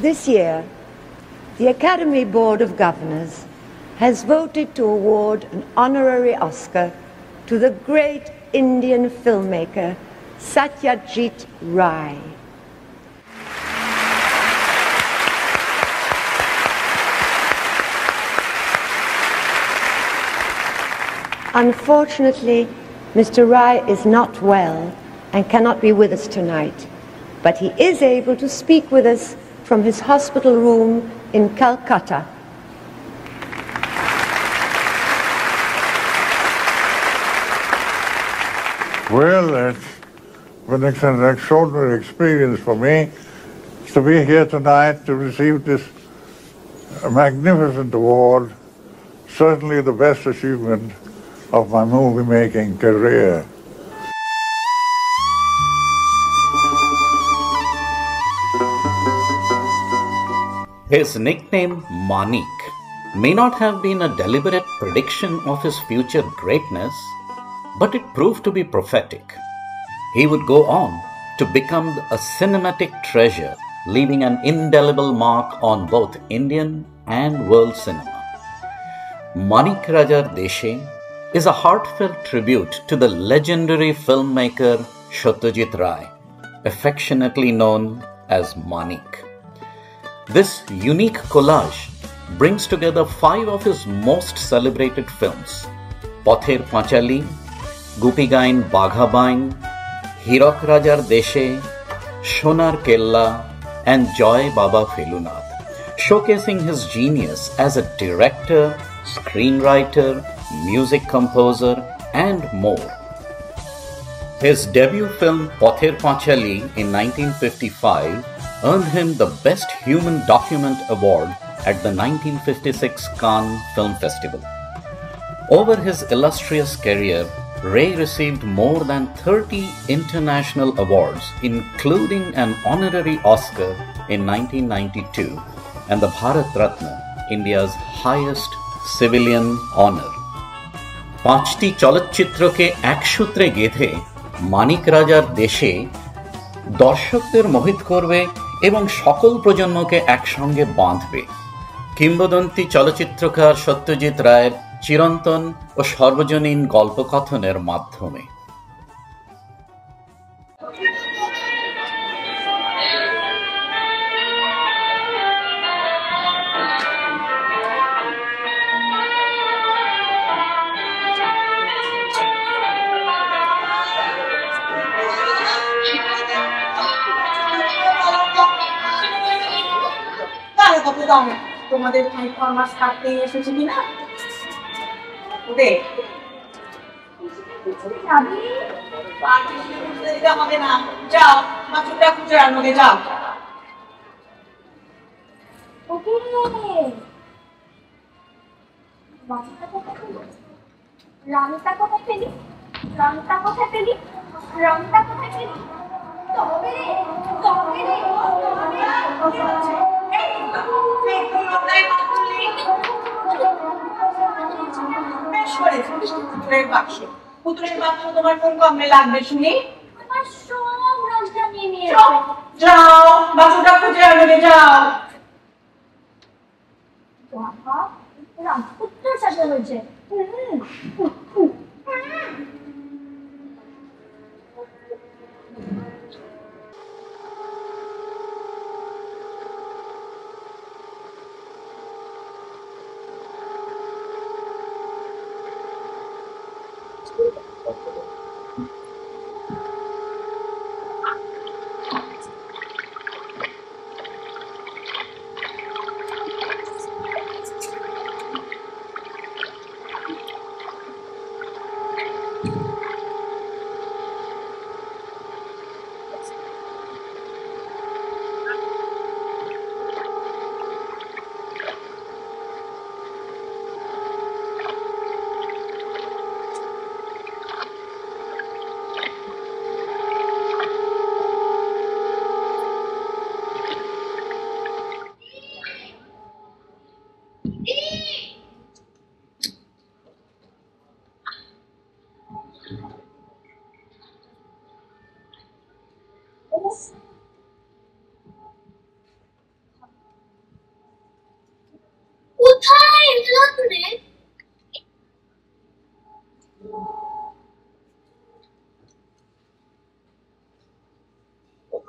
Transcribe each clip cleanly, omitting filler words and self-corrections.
This year, the Academy Board of Governors has voted to award an honorary Oscar to the great Indian filmmaker Satyajit Ray. Unfortunately, Mr. Rai is not well and cannot be with us tonight, but he is able to speak with us from his hospital room in Calcutta. Well, it's been an extraordinary experience for me to be here tonight to receive this magnificent award, certainly the best achievement of my movie-making career. His nickname Manik may not have been a deliberate prediction of his future greatness, but it proved to be prophetic. He would go on to become a cinematic treasure, leaving an indelible mark on both Indian and world cinema. Manik Rajar Deshe is a heartfelt tribute to the legendary filmmaker Satyajit Ray, affectionately known as Manik. This unique collage brings together 5 of his most celebrated films: Pather Panchali, Gopi Gain Bagha Bain, Hirak Rajar Deshe, Sonar Kella, and Joy Baba Felunath, showcasing his genius as a director, screenwriter, music composer, and more. His debut film Pather Panchali in 1955 earned him the Best Human Document Award at the 1956 Cannes Film Festival. Over his illustrious career, Ray received more than 30 international awards, including an honorary Oscar in 1992 and the Bharat Ratna, India's highest civilian honor. 5টি চলচ্চিত্রকে এক সূত্রে গেঁথে মানিক রাজার দেশে দর্শকদের মোহিত করবে এবং সকল প্রজন্মকে একসঙ্গে বাঁধবে। কিংবদন্তি চলচ্চিত্রকার সত্যজিৎ রায়ের চিরন্তন ও সর্বজনীন গল্পকথনের মাধ্যমে। তোমাদের ফরমাস কাটতে এসেছে কিনা ওদের হবে না, যাও বাচ্চাটা খুঁজে আনবে, যাও। রংটা কোথায় পেলি? রংটা কোথায় পেলি? রংটা কোথায় পেলি? তবে রে, তবে রে, পুতুলের বাক্স, পুতুলের বাক্স তোমার কোন কমে লাগবে শুনি? আমার সব রংটা নিয়ে নিয়ে যাও বাক্সটা খুঁজে আনবে, যাও। বাবা রং উত্তর সাথে হয়েছে। রে?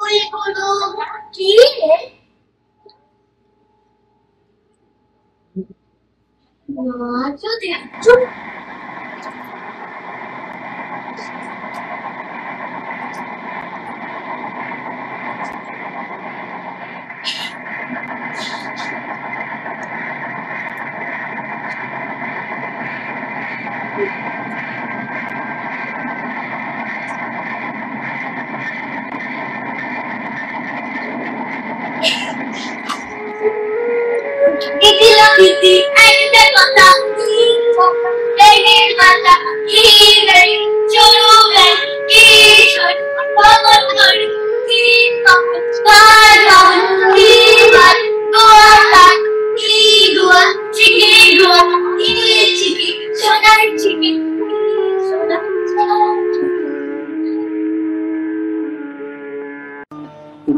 ওইগুলো কি রে? মা যদি চুপ দিদিলাম দিদি একটা কথা কি রেগের মাথা কি গাড়ি চলো গাড়ি কি শট ভগত গড়ি কি কখন বার ভগত কি বার গোয়া কাক কি গোয়া চিকি গোয়া কি চিকি সোনার চিকি সোনার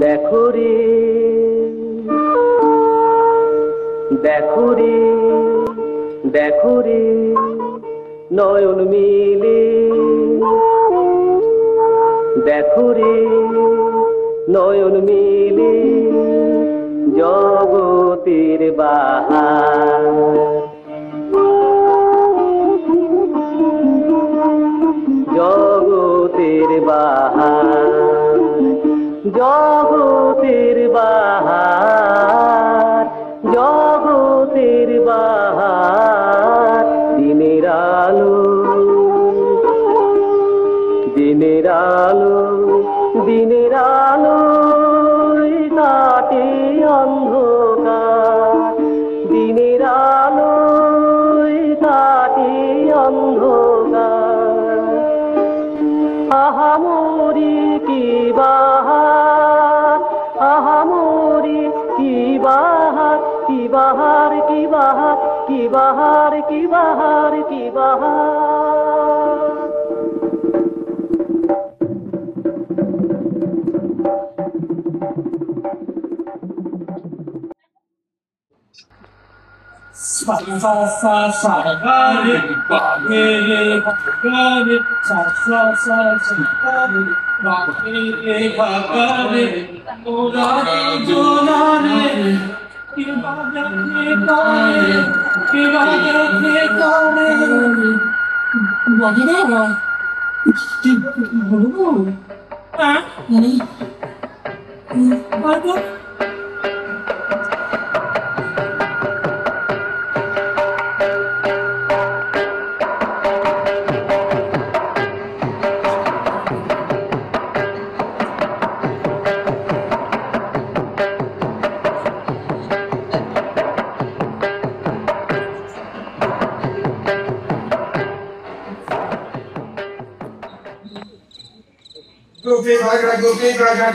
দেখো রে দেখো রে দেখো রে নয়ন মিলে দেখো রে নয়ন মিলে জগতের বাহার জগতের বাহার জগতের বাহার জগতের বাহার দিনের আলো দিনের আলো দিনের আলো কাটে অন্ধকার দিনের আলো কাটে অন্ধকার আহামরি কি বাহার আহামরি কি বাহার কি বাহার কি বাহার কি বাহার কি বাহার কি বাহার sa sa sa sa ga re ba re re ga re sa sa sa sa ga re ba re ga re ora jona re ki ba re ka re ki ba re ka re wagera ra ki bolu ha ni ba Goofy Gaga,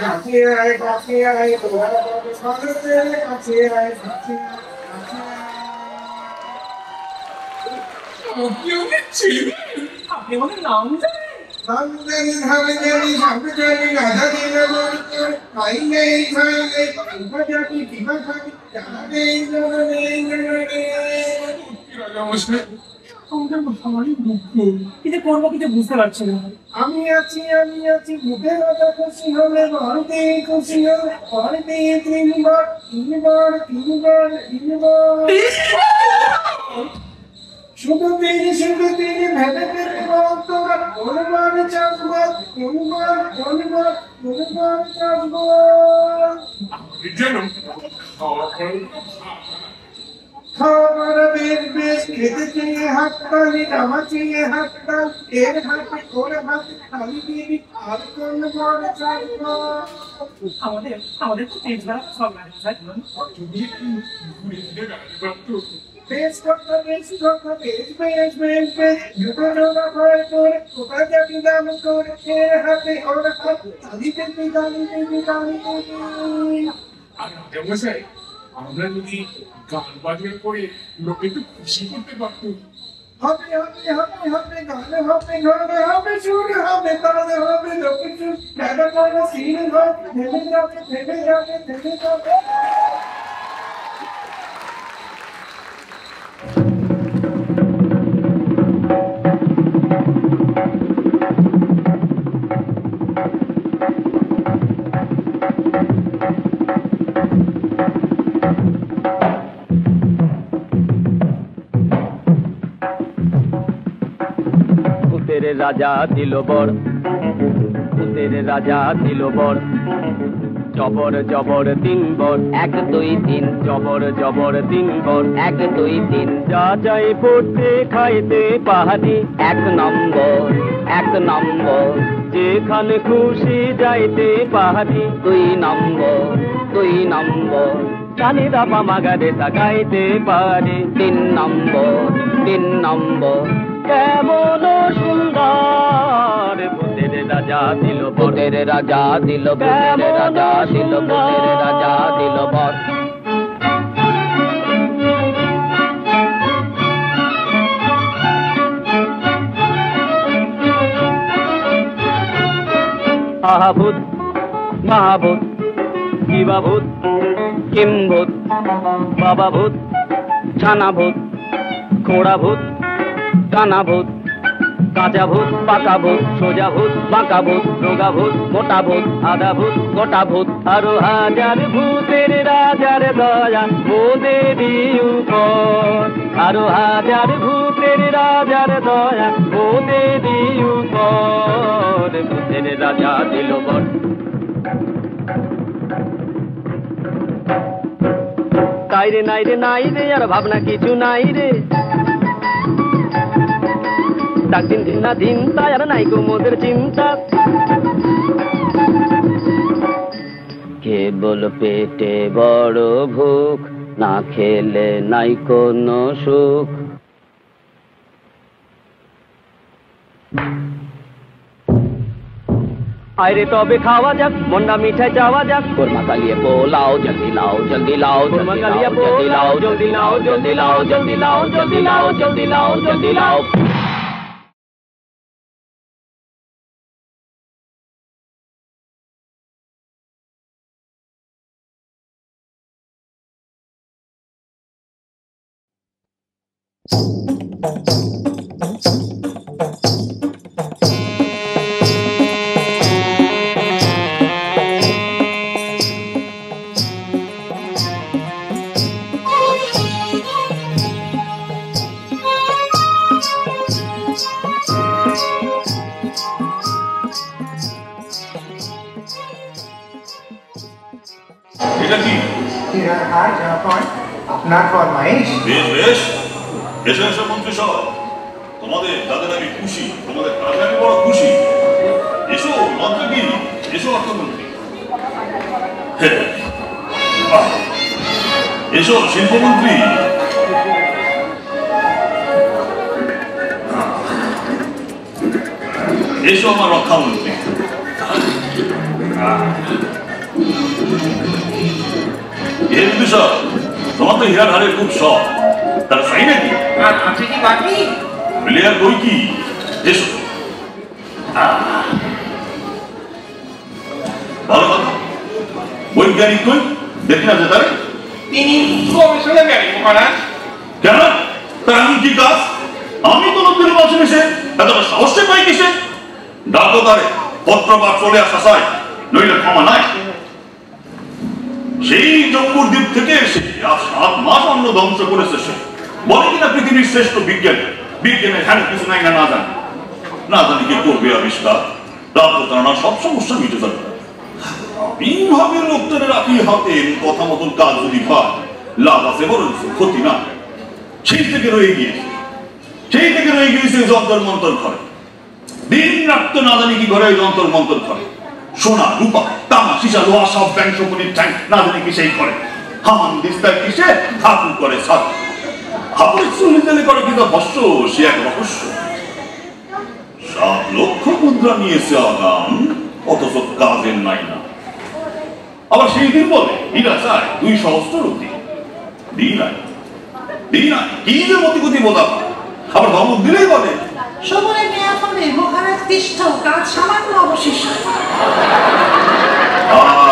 coffee, আপনি আমাদের নাম জানেন? কিছু করবো কিছু বুঝতে পারছি না। আমি আছি মুখে কথা খুশি হলে বাড়িতে খুশি হলে বাড়িতে তিনবার শুধু তিনি ভেবে পেতে তোরা কোনবার চাষবাস কোনবার চাষবাস খাবার বেশ খেতে চেয়ে হাততালি নামা চেয়ে হাততাল এর হাতে ওর হাতে তালি দিবি আর কোন বড় চাষবাস আমাদের তো তেজ বেলা সব বেশ কথা দুটো নোনা ভয় করে কোথা যাবি দাম করে এর হাতে ওর হাতে তালি দিবি আর মশাই আমরা যদি গান বাজনা করে লোকে একটু খুশি করতে পারতো। হবে গান হবে ঘরে হবে সুর হবে তালে হবে লোকে সুর দেখা করে সিন হবে থেমে যাবে রাজা দিল বর, ভূতের রাজা দিল বর, জবর জবর 3 বর, 1 2 3, জবর জবর 3 বর, 1 2 3, যা চাই পড়তে খাইতে পাহাড়ি 1 নম্বর 1 নম্বর, যেখানে খুশি যাইতে পাহাড়ি 2 নম্বর 2 নম্বর, জানি দাপা মাগারে তাকাইতে পারি 3 নম্বর 3 নম্বর, কেমন সুন্দর ভূতের রাজা দিল, ভূতের রাজা দিল, ভূতের রাজা দিল, ভূতের রাজা দিল বর। আহা ভূত মহাভূত, কিবা ভূত, কিম ভূত, বাবা ভূত, ছানা ভূত, খোড়া ভূত, কানা ভূত, কাঁচা ভূত, পাকা ভূত, সোজা ভূত, বাঁকা ভূত, রোগা ভূত, মোটা ভূত, আধা ভূত, গোটা ভূত, আরো হাজার ভূতের রাজার দয়া ওদেরই উপর, আরো হাজার ভূতের রাজার দয়া ওদেরই উপর, ভূতের রাজা দিল বর। তাই রে নাই রে নাই রে, আর ভাবনা কিছু নাই রে, ডাক দিন দিন না দিন তাই আর নাই গো মোদের চিন্তা, কেবল পেটে বড় ভুক, না খেলে নাই কোনো সুখ। আইরে তবে খাওয়া যাক, মন্ডা মিঠাই চাওয়া যাক, কোরমা কালিয়ে পোলাও জলদি লাও জলদি লাও, কোরমা কালিয়ে পোলাও জলদি লাও জলদি লাও জলদি লাও জলদি লাও জলদি লাও জলদি লাও। এটা কি? আপনার ফরমাইশ। বেশ বেশ, এসো এসো মন্ত্রী সব, তোমাদের দাদের আমি খুশি, তোমাদের দাদের আমি বড় খুশি। এসো মন্ত্রগিরি, এসো অর্থমন্ত্রী, এসো শিল্পমন্ত্রী, এসো আমার রক্ষামন্ত্রী। তোমার তো হীরার হারের খুব শখ, তার চাই নাকি? আছে কি বাকি? প্লেয়ার বই কি? এসো ভালো কথা, বৈজ্ঞানিক কই দেখি না যে তারে? তিনি গবেষণা জ্ঞানী মহারাজ। কেন? তার আমি কি কাজ? আমি তো লোকদের মাঝে মিশে এতটা সাহসে পাই কিসে? ডাকো তারে, পত্র পাঠ চলে আসা চাই, নইলে ক্ষমা নাই। সেই জম্মুর দ্বীপ থেকে এসে আর 7 মাস অন্ন ধ্বংস করেছে সে, বলে কিনা পৃথিবীর শ্রেষ্ঠ বিজ্ঞানী, বিজ্ঞানের হ্যাঁ কিছু নাই না, না জানি না জানি কি করবে আবিষ্কার, রাজ্য তারা সব সমস্যা মিটে যাবে। এইভাবে লোকদের রাখি হাতে কথা মতন কাজ যদি পায়, লাভ আছে বরং ক্ষতি না। সেই থেকে রয়ে গিয়েছে যন্তর মন্তর ঘরে, দিন রাত না জানি কি ঘরে যন্তর মন্তর ঘরে, সোনা রূপা তামা সীসা লোহা সব ব্যাংক সম্পত্তির ট্যাঙ্ক না জানি কি সেই করে, হামান দিস্তার কিসে ঠাকুর করে সাত হাপুরের চুলি তেলে করে কিন্তু ভস্য, সে এক রহস্য। 7 লক্ষ মুদ্রা নিয়েছে আগাম, অথচ কাজের নাই না। আবার সেই দিন বলে হীরা চায় 2 সহস্র রুটি, দিই নাই কি যে মতিগতি বোঝা। আবার ধমক দিলেই বলে সময় নেওয়া ফলে মহারাজ তিষ্ঠ, কাজ সামান্য অবশিষ্ট। আর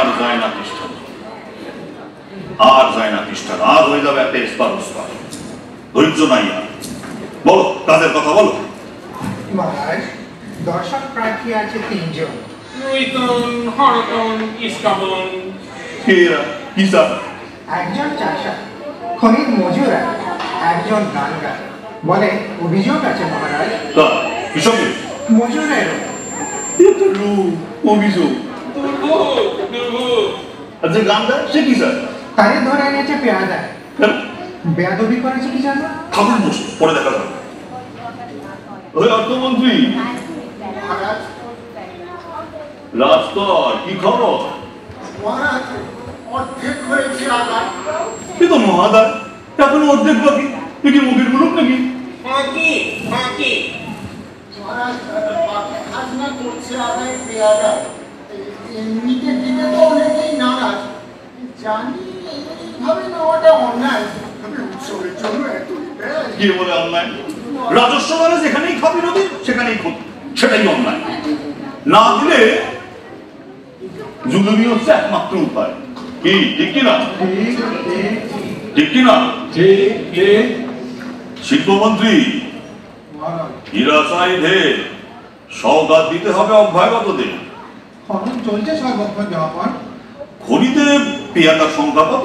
যায় না তিষ্ঠা, আর হয়ে যাবে একটা এসপার ওসপার, ধৈর্য নাই আর। বলো কাজের কথা বলো। মহারাজ দর্শক প্রার্থী আছে 3 জন। রুইতন, হরতন, ইস্কাবন। কি স্যার? একজন চাষা, খনির মজুর, একজন গান গায়। বলে অভিযোগ আছে মহারাজ। কৃষকের মজুরের অভিযোগ। আচ্ছা গান গায় সে কি স্যার? তারে ধরে এনেছে পেয়াদা। বেয়াদবি করেছে কি জানো? খাবার বসে পরে দেখা যাবে। ওই অর্থমন্ত্রী রাজস্তর কি খবর? অর্ধেক হয়েছে আদায়। এ তো মহাদায়, এখন অর্ধেক বাকি। এ কি মুখের মুলুক নাকি? খাজনা করছে আদায় পেয়াদা। এমনিতে দিতে তো অনেকেই নারাজ। জানি এইভাবে নেওয়াটা অন্যায়। উৎসবের জন্য এত কি বলে অন্যায়? রাজস্ব মানে যেখানেই খাবি নদী সেখানেই ক্ষতি, সেটাই অন্যায়। না দিলে জুলুমি হচ্ছে একমাত্র উপায়। কি ঠিক কিনা? ঠিক কিনা? শিল্পমন্ত্রী হীরা চাই ঢের, সওগাত দিতে হবে অভ্যাগতদের। খনন চলছে সর্বক্ষণ যখন। খনিতে পেয়াদার সংখ্যা কত?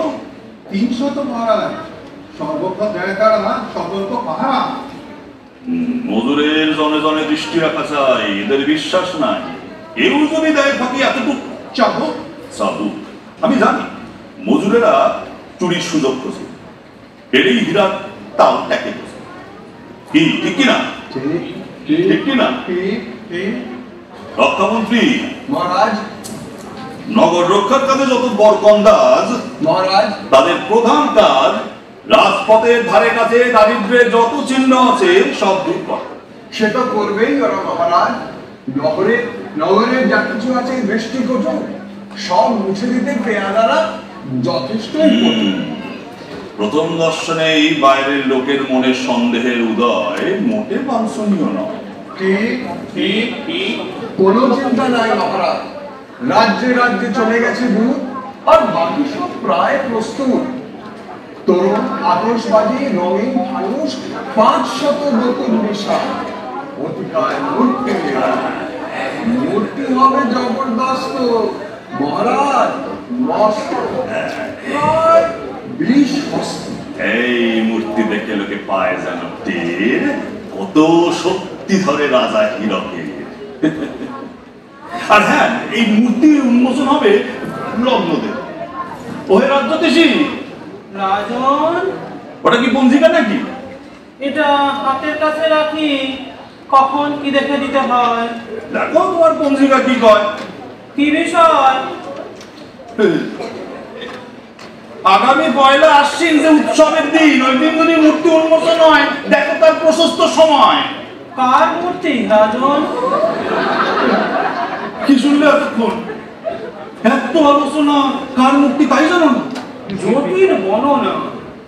300 তো মহারাজ। সর্বক্ষণ দেয় তারা সতর্ক পাহারা। মজুরের জনে জনে দৃষ্টি রাখা চাই, এদের বিশ্বাস নাই। কেউ যদি দেয় ফাঁকি এতটুকু চাবুক। আমি জানি মজুরেরা চুরির সুযোগ খুঁজে, এরই হীরা তাও ট্যাকে খুঁজে। কি ঠিক কিনা? ঠিক কিনা? রক্ষামন্ত্রী মহারাজ, নগর রক্ষার কাজে যত বরকন্দাজ মহারাজ, তাদের প্রধান কাজ রাজপথের ধারে কাছে দারিদ্র্যের যত চিহ্ন আছে সব দূর করা। সে তো করবেই ওরা মহারাজ। নগরের যা কিছু আছে দৃষ্টিকোণ সব মুছে দিতে পেয়াদারা যথেষ্টই কঠিন। প্রথম দর্শনেই বাইরের লোকের মনে সন্দেহের উদয় মোটে বাঞ্ছনীয় নয়। কোনো চিন্তা নাই মহারাজ। রাজ্যে রাজ্যে চলে গেছে ভূত, আর বাকি সব প্রায় প্রস্তুত। তরুণ আতশবাজি, রঙিন ফানুস, 500 নতুন নেশা। অতিকায় মূর্তি হবে জবরদস্ত মহারাজ। মস্ত প্রায় 20 হস্ত। এই মূর্তি দেখে লোকে পায় যেন টের কত শক্তি ধরে রাজা হীরকের। আর হ্যাঁ, এই মূর্তি উন্মোচন হবে লগ্নদের। ওহে রাজ্যদেশী রাজন, ওটা কি পঞ্জিকা নাকি? এটা হাতের কাছে রাখি, কখন কি দেখে দিতে হয়। দেখো তোমার পঞ্জিকা কি কয়। কি বিষয়? আগামী 1 আশ্বিন যে উৎসবের দিন, ওই দিন যদি মূর্তি উন্মোচন হয়, দেখো তার প্রশস্ত সময়। কার মূর্তি রাজন? কি শুনলে এতক্ষণ? এত আলোচনা কার মূর্তি তাই জানো না? জটিল বর্ণনা,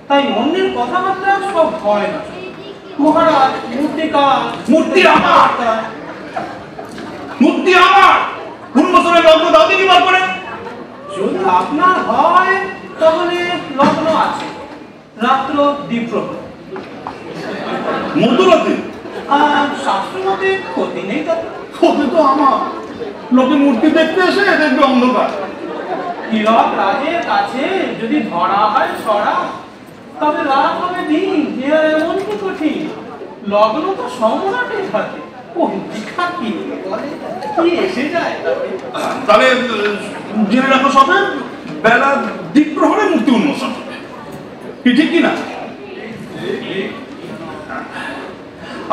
তাই অন্যের কথাবার্তা সব হয় না। মহারাজ, মূর্তি কার? মূর্তি আমার। মূর্তি আমার। উন্মোচনের লগ্ন দাও দেখি বার করে। যদি আপনার হয় তাহলে লগ্ন আছে, রাত্র দ্বীপ্রহর। মধ্যরাতে? শাস্ত্র মতে ক্ষতি নেই তাতে। ক্ষতি তো আমার। লোকে মূর্তি দেখতে এসে দেখবে অন্ধকার। হীরক রাজের কাছে যদি ধরা হয় ছড়া, তবে রাত হবে দিন। এর এমন কি কঠিন? লগ্ন তো সম্রাটে থাকে, পঞ্জিকা কি বলে কি এসে যায়। তাহলে জেনে রাখো সবে বেলা দ্বীপ্রহরে মূর্তি উন্মোচন হবে। কি ঠিক কিনা?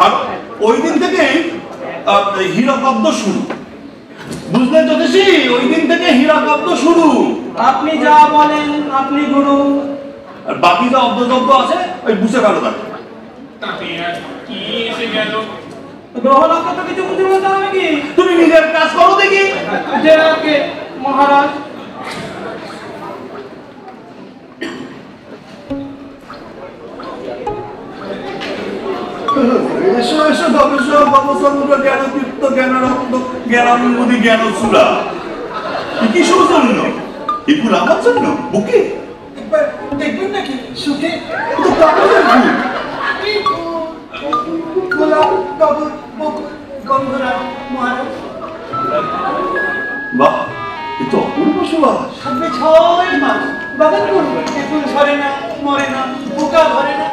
আর ওই দিন থেকেই হীরাকাব্য শুরু। বুঝলেন জ্যোতিষী? ওই দিন থেকে হীরাকাব্য শুরু। আপনি যা বলেন, আপনি গুরু। আর বাকি যা অব্দযজ্ঞ আছে ওই বুঝে ফেলো থাকে। কি এসে গেল? গ্রহ নক্ষত্র তো কিছু বুঝে বলতে হবে কি? তুমি নিজের কাজ করো দেখি। যে মহারাজ, এসো এসো গবেষক গবেষক জ্ঞানতীর্থ জ্ঞানানন্দ জ্ঞানানুমোদি জ্ঞান চূড়া। কি সৌজন্য? এগুলো আমার জন্য বুকে দেখবেন নাকি সুখে? তো কাগজের ফুল। গোলাপ, কাগজ, গন্ধরাজ মহারাজ। বাহ, এ তো অপূর্ব সুবাস। থাকবে 6 মাস বাগান করবে, তেঁতুল ঝরে না, মরে না, পোকা ধরে না।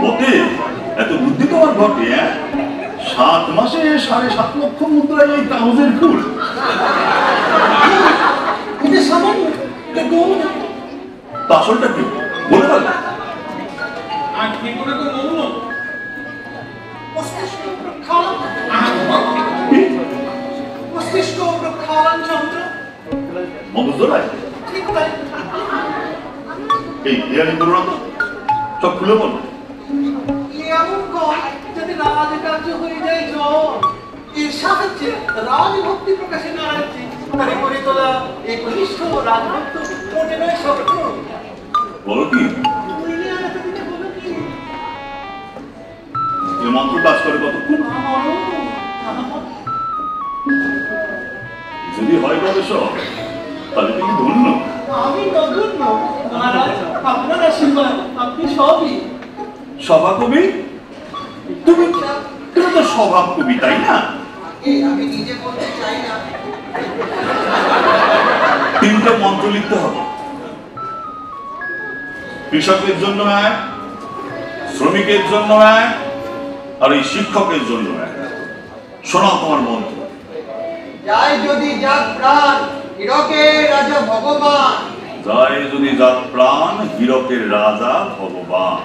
বটে, এত বুদ্ধি তোমার ঘটে। 7 মাসে 7.5 লক্ষ মুদ্রা এই কাগজের ফুল। এটা সামান্য, এটা গৌণ। তা আসলটা কি বলে পারবে? আর কি করে তো গৌণ? মস্তিষ্ক প্রক্ষালন, মস্তিষ্ক প্রক্ষালন যন্ত্র। মগজরায় ঠিক তাই। এই দেয়ালি করো না তো, সব খুলে বলো। এমন কয় যদি রাজকার্য হয়ে যায় জল, এর সাহায্যে রাজভক্তি প্রকাশে না রাখছে, তারে করে তোলা এই ঘনিষ্ঠ রাজভক্ত মোটে নয় শক্ত। বলো কি এ মন্ত্র কাজ করে কতক্ষণ? যদি হয় গবেষক, তাহলে তুমি ধন্য। আমি নগণ্য মহারাজ, আপনার আশীর্বাদ, আপনি সবই। স্বভাব কবি? তুমি তো স্বভাব কবি, তাই না? আমি নিজে বলতে চাই না। 3টে মন্ত্র লিখতে হবে। কৃষকের জন্য এক, শ্রমিকের জন্য এক, আর এই শিক্ষকের জন্য এক। শোনাও তোমার মন্ত্র। যাই যদি যাক প্রাণ, হীরকের রাজা ভগবান। যায় যদি যাক প্রাণ, হীরকের রাজা ভগবান।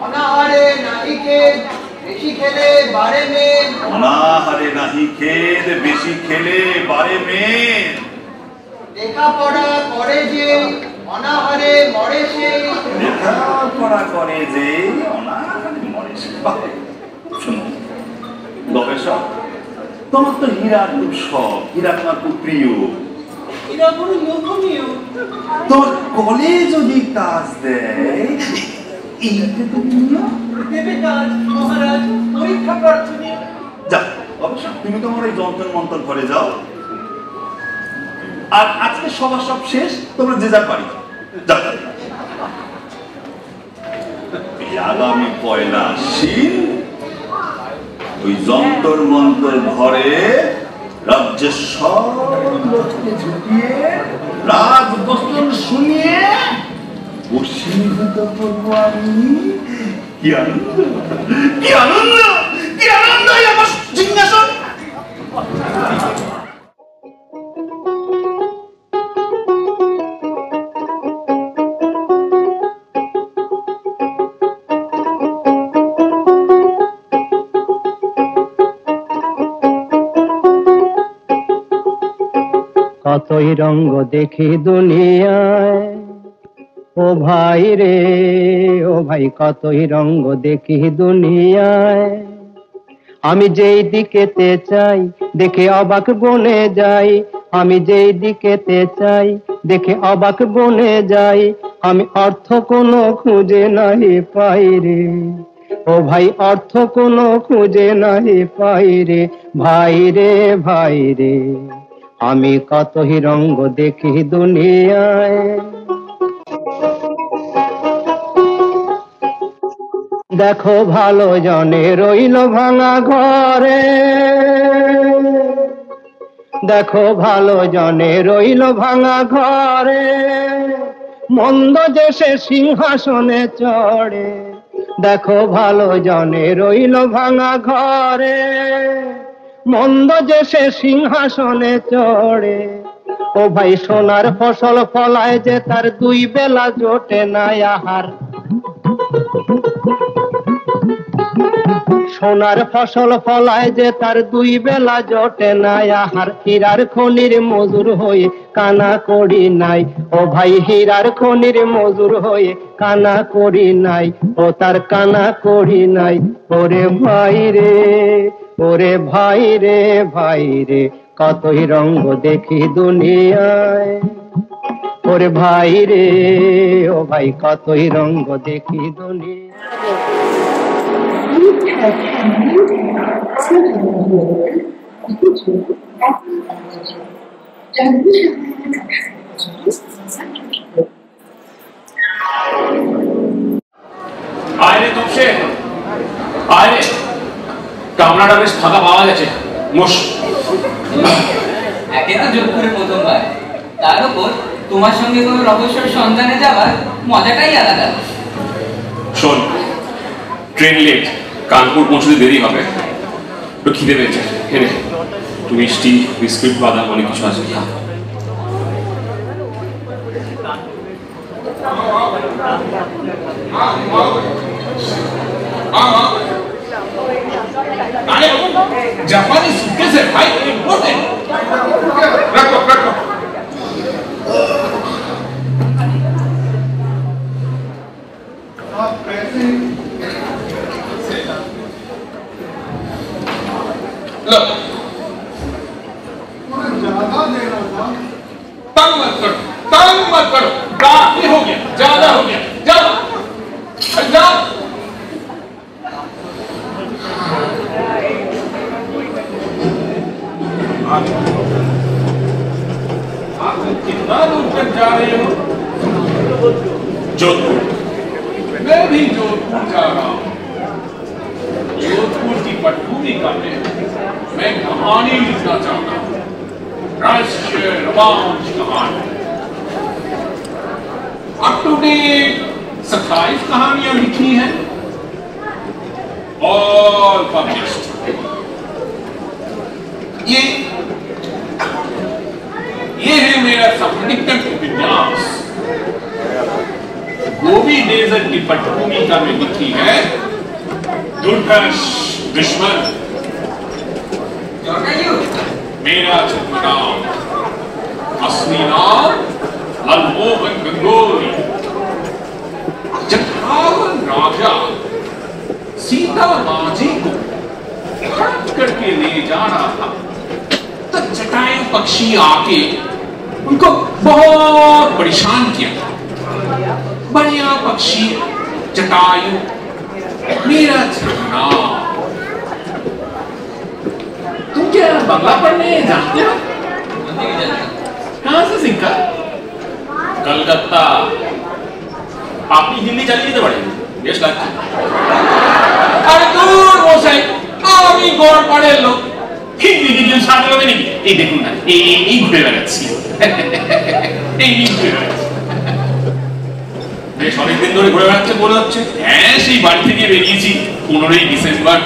অনাহারে নাহি খেদ, বেশি খেলে বাড়ে মেদ। অনাহারে নাহি খেদ, বেশি খেলে বাড়ে মেদ। লেখাপড়া করে যে, অনাহারে মরে সে। লেখাপড়া করে যে, অনাহারে মরে সে। শোনো গবেষক, তোমার তো হীরা খুব শখ, হীরা তোমার খুব প্রিয়। হীরা বড় লোভনীয়। তোর কলে যদি কাজ দেয়, এইটা তো দেবে কাজ মহারাজ, পরীক্ষা প্রার্থনী। যাও গবেষক, তুমি তোমার এই যন্ত্র মন্ত্র ঘরে যাও। আর আজকে সবার সব শেষ, তোমরা যে যার বাড়ি যাও। আগামী 1 আশ্বিন ওই যন্তর মন্তর ঘরে রাজ্যের সব লোককে ঝুঁকিয়ে রাজবচন শুনিয়ে বশীভূত করবো আমি। কি আনন্দ, কি আনন্দ, কি আনন্দ আমার সিংহাসন। কতই রঙ্গ দেখি দুনিয়ায়, ও ভাই রে ও ভাই, কতই রঙ্গ দেখি দুনিয়ায়। আমি যেই দিকেতে চাই দেখে অবাক বনে যাই, আমি যেই দিকেতে চাই দেখে অবাক বনে যাই। আমি অর্থ কোনো খুঁজে নাহি পাই রে, ও ভাই অর্থ কোনো খুঁজে নাহি পাই রে। ভাই রে ভাই রে, আমি কতই রঙ্গ দেখি দুনিয়ায়। দেখো ভালো জনে রইল ভাঙা ঘরে, দেখো ভালো জনে রইল ভাঙা ঘরে। মন্দ যে সে সিংহাসনে চড়ে, দেখো ভালো জনে রইল ভাঙা ঘরে। মন্দ যে সে সিংহাসনে চড়ে, ও ভাই সোনার ফসল ফলায় যে তার 2 বেলা জোটে না আহার। সোনার ফসল ফলায় যে তার 2 বেলা জোটে না আহার। হীরার খনির মজুর হয়ে কানা করি নাই, ও ভাই হীরার খনির মজুর হয়ে কানা করি নাই, ও তার কানা করি নাই। ওরে ভাই রে, ওরে ভাই রে ভাই রে, কতই রঙ্গ দেখি দুনিয়ায়। ওরে ভাই রে ও ভাই, কতই রঙ্গ দেখি দুনিয়ায়। আয় রে তোপসে, আয় রে। কামরাটা বেশ ফাঁকা পাওয়া গেছে। মোশ একে তো যোধপুরে প্রথমবার, তার উপর তোমার সঙ্গে কোনো রহস্যের সন্ধানে যাওয়ার মজাটাই আলাদা। শোন, ট্রেন লেট, কানপুর পৌঁছতে দেরি হবে, একটু খিদে পেয়েছে। হেরে একটু মিষ্টি, বিস্কুট, বাদাম অনেক কিছু আছে। জাপানি সুটকেসে ভাই ইম্পর্টেন্ট। রাখো রাখো। लो तंग मत करो, काफी हो गया, ज्यादा हो गया, जाओ जाओ। आप कितना दूर तक जा रहे हो? जोधपुर। मैं भी जोधपुर जा रहा हूँ। जोधपुर की पटभूमिका में मैं कहानी लिखना चाहता हूँ, राष्ट्रीय रोमांच कहानी। अप टू डेट 27 कहानियां लिखी हैं, ऑल पब्लिश्ड। ये है मेरा संदिग्ध उपन्यास, गोबी डेजर्ट की पटभूमिका में लिखी है दुर्धर्ष दुश्मन। मेरा छद्मनाम, असली नाम मनमोहन गंगोरी। जब रावण राजा सीता माँ जी को हड़प करके ले जा रहा था, तो जटायु पक्षी आके उनको बहुत परेशान किया। बढ़िया पक्षी जटायु मेरा छद्मनाम। तुम क्या बंगला पढ़ने जानते हो? कहां से सीखा? कलकत्ता। আপনি হিন্দি চালিয়ে দিতে পারেন, বেশ লাগছে। আরে দূর মশাই, আমি গড় পাড়ের লোক, হিন্দি দিলে সাথে হবে নাকি? এই দেখুন না, এই ঘুরে বেড়াচ্ছি, এই ঘুরে বেড়াচ্ছি। বেশ অনেকদিন ধরে ঘুরে বেড়াচ্ছে মনে হচ্ছে। হ্যাঁ, সেই বাড়ি থেকে বেরিয়েছি 15ই ডিসেম্বর।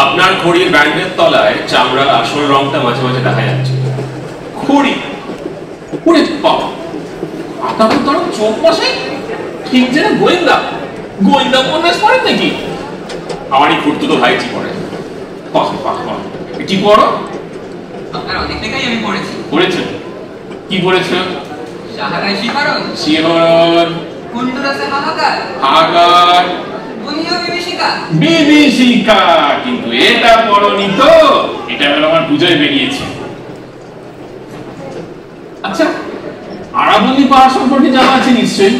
আপনার ঘড়ির ব্যান্ডের তলায় চামড়ার আসল রংটা মাঝে মাঝে দেখা যাচ্ছে। খড়ি, ওরে বাবা, আপনার তো চোখ বসে ঠিক যেন গোয়েন্দা উপন্যাস পড়েন নাকি? আমারই খুঁড়তুতো ভাইটি পড়ে। কি পড়ো? আপনার অনেক লেখাই আমি পড়েছি। পড়েছেন? কি পড়েছেন? সাহারায় শিকারণ, শিহরণ, কুন্ডুরাসে হাহাকার, হাগার, বুনিও বিভীষিকা। বিভীষিকা কিন্তু এটা পড়নি তো? এটা হলো আমার পুজোয় বেরিয়েছে। আচ্ছা, আরাবল্লী পাহাড় সম্পর্কে জানা আছে নিশ্চয়ই?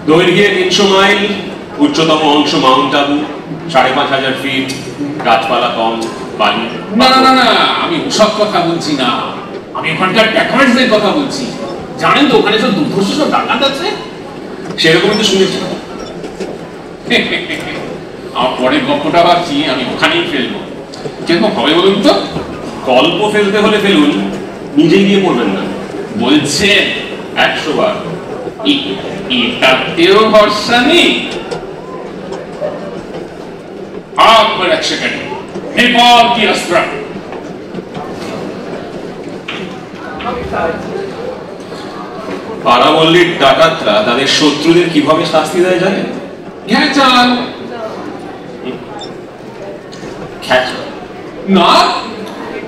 দৈর্ঘ্যে 300 মাইল, উচ্চতম অংশ মাউন্ট আবু, 5,500 ফিট, গাছপালা কম, বালি। না না না না, আমি ওসব কথা বলছি না, আমি ওখানকার ট্যাকার্সদের কথা বলছি। জানেন তো ওখানে সব দুর্ধর্ষ সব ডাকাত আছে। সেরকমই তো শুনেছি। আমার পরের গল্পটা ভাবছি আমি ওখানেই ফেলবো। কিরকম হবে বলুন তো? গল্প ফেলতে হলে ফেলুন, নিজেই গিয়ে পড়বেন না। বলছেন 100 বার। এটাতেও ভরসা নেই। आप पर 1 सेकंड, नेपाल की अस्त्र। আরাবল্লীর ডাকাতরা তাদের শত্রুদের কিভাবে শাস্তি দেয় জানেন? খেচান। খেচা না,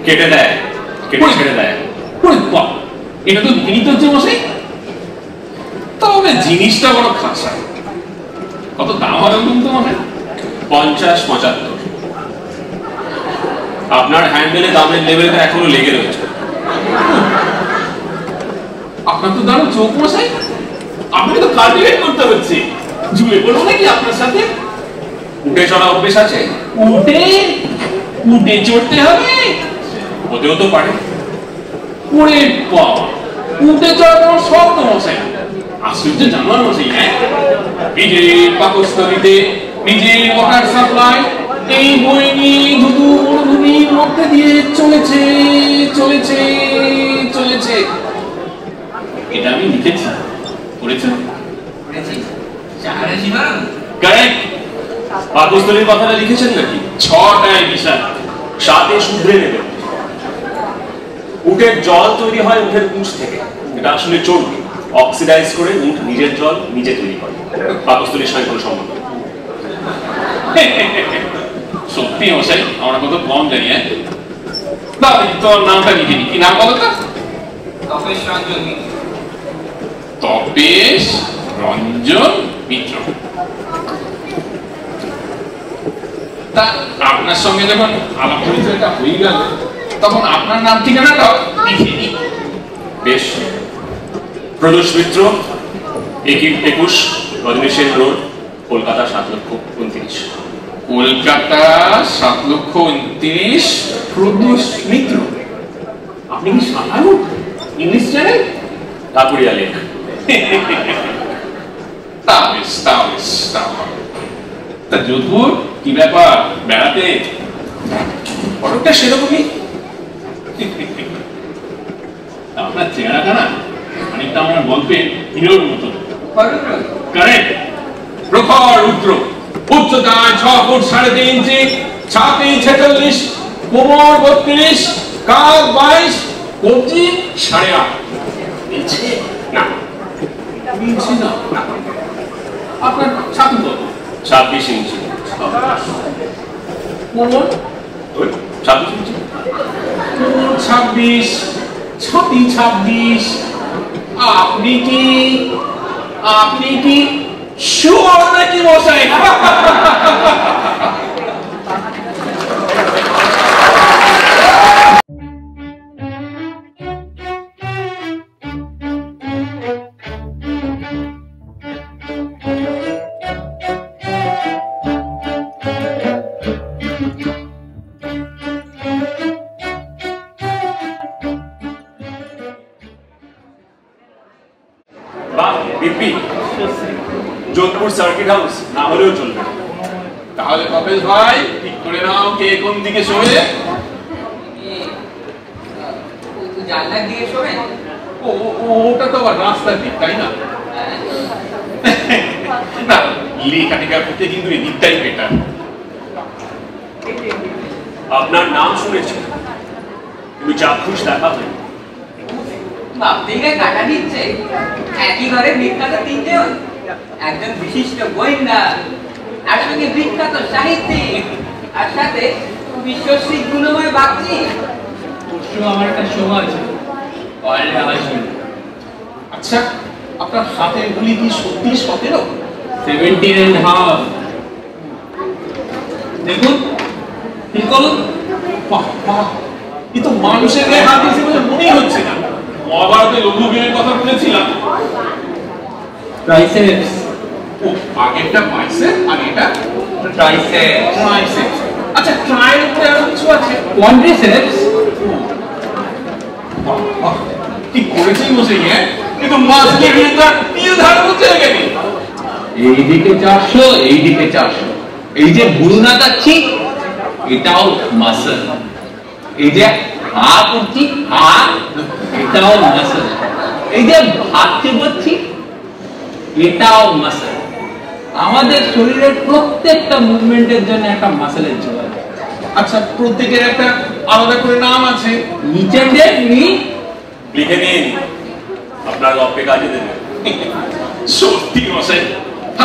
কেটে দেয়, কেটে ছেড়ে দেয়। এটা তো বিক্রি করছে বসে। তবে জিনিসটা বড় খাসা। কত দাম হবে বলুন তো মনে? 50-75। আপনার হ্যান্ডেলে দামের লেভেলটা এখনো লেগে রয়েছে। আপনার তো দারুণ চোখ মশাই, আপনাকে তো কাল্টিভেট করতে হচ্ছে। ঝুলে পড়বো নাকি আপনার সাথে? উঠে চড়া অভ্যেস আছে? উঠে চড়তে হবে? হতেও তো পারে। ওরে বাবা, উঠে চড়া তোমার সব তো মশাই। আশ্চর্য জানোয়ার মশাই। হ্যাঁ, নিজের পাকস্থলীতে নিজের ওয়াটার সাপ্লাই এই বই নিয়ে ধুধু মরুভূমির মধ্যে দিয়ে চলেছে চলেছে চলেছে। এটা আমি লিখেছি, পড়েছেন? কারেক্ট। পাকস্থলীর কথাটা লিখেছেন নাকি? 6টায় বিশাল, 7এ শুধরে নেবেন। উটের জল তৈরি হয় উটের পুঁজ থেকে, এটা আসলে চর্বি অক্সিডাইজ করে উট নিজের জল নিজে তৈরি করে। পাকস্থলীর সঙ্গে কোনো সম্বন্ধ নেই। সত্যি মশাই, আমরা কত কম জানি। তোর নামটা লিখে নি, কি নাম বলো তো? তপেশ রঞ্জন মিত্র। তপেশ রঞ্জন মিত্র। তা আপনার সঙ্গে যখন আলাপ পরিচয়টা হয়ে গেল, তখন আপনার নাম ঠিকানাটাও লিখে নি। বেশ। প্রদোষ মিত্র, 21 রজনীশের রোড, কলকাতা 7,29,000। কলকাতা 7,29,000। প্রদোষ মিত্র, আপনি কি সাধারণ ইংলিশ জানেন? ঠাকুরিয়া লেখ। তা বেশ, তা বেশ, তা ভালো। তা যোধপুর কি ব্যাপার, বেড়াতে? ফটোটা সেরকমই। আপনার চেহারাটা না অনেকটা আমার গল্পের হিরোর মতো। কারেক্ট। প্রখর রুদ্র, উচ্চতা 6 ফুট 3.5 ইঞ্চি, ছাতি 46, কোমর 32, কাঁধ 22, কবজি 8.5। মিলছে না? মিলছে না। আপনার ছাতি কত? 26 ইঞ্চি। কোমর 26 ইঞ্চি। কোমর 26, ছাতি 26। আপনি কি শুয়োর নাকি মশাই? যোধপুর সার্কিট হাউস না হলেও চলবে। তাহলে কপেশ ভাই ঠিক করে নাও কে কোন দিকে শোবে। জানলার দিকে শোবে? ওটা তো আবার রাস্তার দিক, তাই না? না, লেখাটিকা করতে কিন্তু এই দিকটাই বেটার। আপনার নাম শুনেছি, কিন্তু চাক্ষুষ দেখা হয়নি। বাপদিকে কাটা দিচ্ছে। একই ঘরে বিখ্যাত 3 জন, একজন বিশিষ্ট গোয়েন্দা, তার সঙ্গে বিখ্যাত সাহিত্যিক, আর সাথে বিশ্বশ্রী গুণময় বাগচি। পরশু আমার একটা শো আছে, আচ্ছা, আপনার হাতের গুলি কি সত্যি 17? 17.5। দেখুন, ঠিক করুন। বাহ বাহ, এ তো মানুষের গায়ে হাত দিয়েছে বলে মনেই হচ্ছে না। মহাভারতে লঘুবীরের কথা বলেছিলাম। ট্রাইসেপস। ও, আগেরটা বাইসেপ আর এটা ট্রাইসেপস। ট্রাইসেপস। আচ্ছা, ট্রাইয়ের উপরে আরো কিছু আছে? কোয়াড্রিসেপস। বাহ বাহ, কি করেছেন বসে? হ্যাঁ, কিন্তু মাছকে নিয়ে তার তিল ধারণ হচ্ছে কেন? এইদিকে 400, এইদিকে 400। এই যে বুড়ো নাচাচ্ছি, এটাও মাসল। এই যে হা করছি, হা, এটাও মাসল। এই যে হাত চেপছি, এটাও মাসল। আমাদের শরীরের প্রত্যেকটা মুভমেন্টের জন্য একটা মাসলের জোগাড়। আচ্ছা, প্রত্যেকের একটা আলাদা করে নাম আছে। নিচে লিখে নিন, আপনার গল্পে কাজে দেবে। সত্যি মশাই,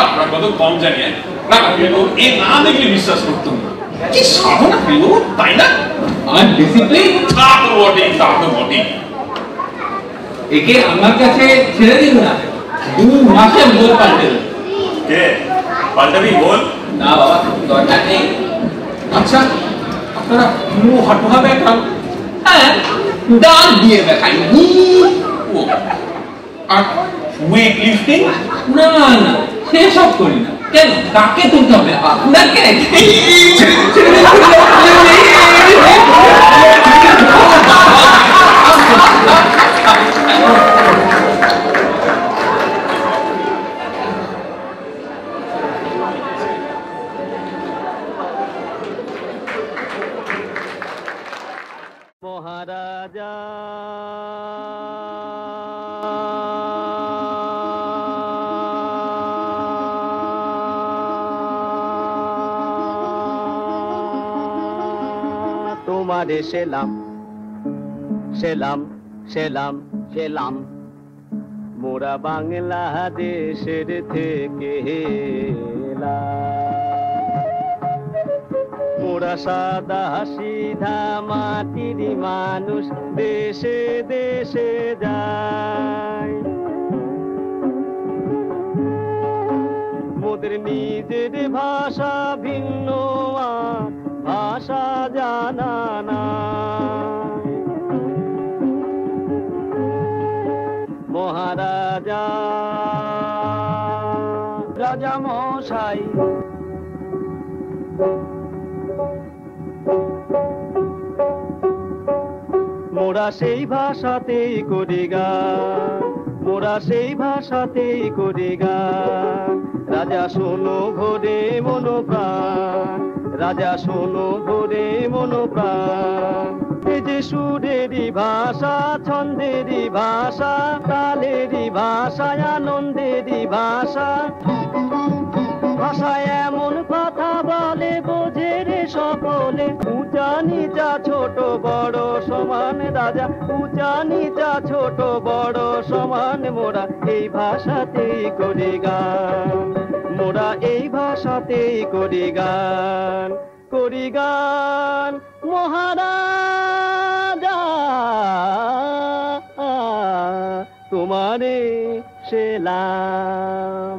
আপনার কত কম জানি। না, এ না দেখলে বিশ্বাস করতাম না। কি সাধনা পেল, তাই না? আর ডিসিপ্লিন, তা তো বটেই, তা তো বটেই। একে আমার কাছে ছেড়ে দিন না, 2 মাসে গোল পাল্টে দেবে। কে পাল্টাবি বল? না বাবা, দরকার নেই। আচ্ছা, আপনারা পুরো হাঁটুহা দেখান? হ্যাঁ, ডাল দিয়ে দেখাই। আর ওয়েট লিফটিং? না না, সেসব করি না। কেন, কাকে তুলতে হবে? আপনাকে। তোমারে সেলাম সেলাম সেলাম সেলাম মোরা বাংলাদেশের থেকে মোরা সাদা সিধা মাটির মানুষ দেশে দেশে যায় মোদের নিজের ভাষা ভিন্ন আর ভাষা জানা নাই মহারাজা রাজা মশাই মোরা সেই ভাষাতেই করি গান মোরা সেই ভাষাতেই করি গান রাজা শোনো ভোরে মনোপ্রাণ রাজা শোনো ভোরে মনোপ্রাণ এই যে সুরেরই ভাষা ছন্দেরই ভাষা তালেরই ভাষা আনন্দেরই ভাষা ভাষায় এমন কথা বলে বোঝে রে সকলে উঁচা নিচা ছোট বড় সমান রাজা উঁচা নিচা ছোট বড় সমান মোরা এই ভাষাতেই করি গান মোরা এই ভাষাতেই করি গান মহারাজা তোমারে সেলাম